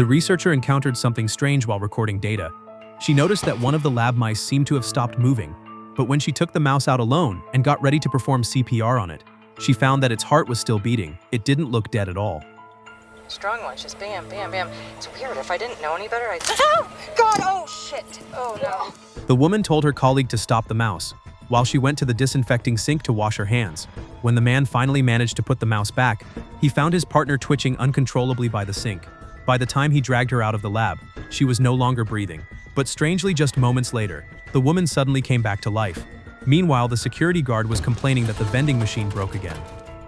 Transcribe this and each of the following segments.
researcher encountered something strange while recording data. She noticed that one of the lab mice seemed to have stopped moving, but when she took the mouse out alone and got ready to perform CPR on it, she found that its heart was still beating. It didn't look dead at all. Strong one, just bam, bam, bam. It's weird, if I didn't know any better, I'd... Oh, God, oh, shit. Oh, no. The woman told her colleague to stop the mouse, while she went to the disinfecting sink to wash her hands. When the man finally managed to put the mouse back, he found his partner twitching uncontrollably by the sink. By the time he dragged her out of the lab, she was no longer breathing. But strangely, just moments later, the woman suddenly came back to life. Meanwhile, the security guard was complaining that the vending machine broke again.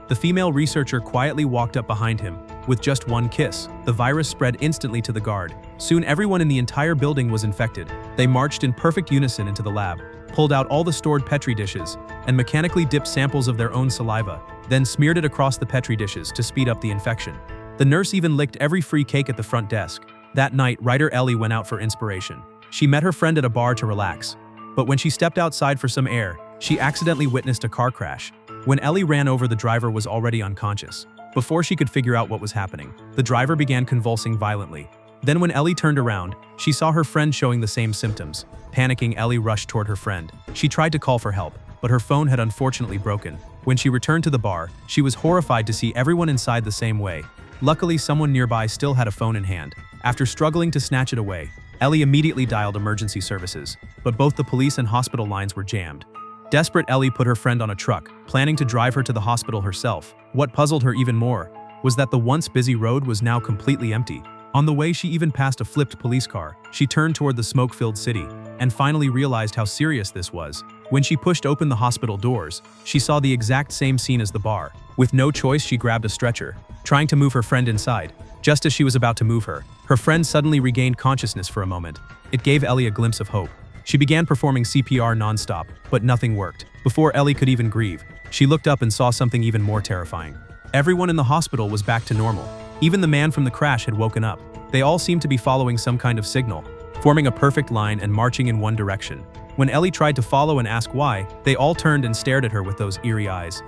The female researcher quietly walked up behind him. With just one kiss, the virus spread instantly to the guard. Soon everyone in the entire building was infected. They marched in perfect unison into the lab, pulled out all the stored Petri dishes, and mechanically dipped samples of their own saliva, then smeared it across the Petri dishes to speed up the infection. The nurse even licked every free cake at the front desk. That night, writer Ellie went out for inspiration. She met her friend at a bar to relax. But when she stepped outside for some air, she accidentally witnessed a car crash. When Ellie ran over, the driver was already unconscious. Before she could figure out what was happening, the driver began convulsing violently. Then when Ellie turned around, she saw her friend showing the same symptoms. Panicking, Ellie rushed toward her friend. She tried to call for help, but her phone had unfortunately broken. When she returned to the bar, she was horrified to see everyone inside the same way. Luckily, someone nearby still had a phone in hand. After struggling to snatch it away, Ellie immediately dialed emergency services, but both the police and hospital lines were jammed. Desperate, Ellie put her friend on a truck, planning to drive her to the hospital herself. What puzzled her even more was that the once busy road was now completely empty. On the way, she even passed a flipped police car. She turned toward the smoke-filled city and finally realized how serious this was. When she pushed open the hospital doors, she saw the exact same scene as the bar. With no choice, she grabbed a stretcher, trying to move her friend inside. Just as she was about to move her, her friend suddenly regained consciousness for a moment. It gave Ellie a glimpse of hope. She began performing CPR non-stop, but nothing worked. Before Ellie could even grieve, she looked up and saw something even more terrifying. Everyone in the hospital was back to normal. Even the man from the crash had woken up. They all seemed to be following some kind of signal, forming a perfect line and marching in one direction. When Ellie tried to follow and ask why, they all turned and stared at her with those eerie eyes.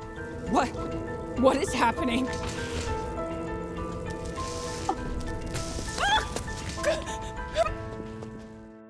What is happening?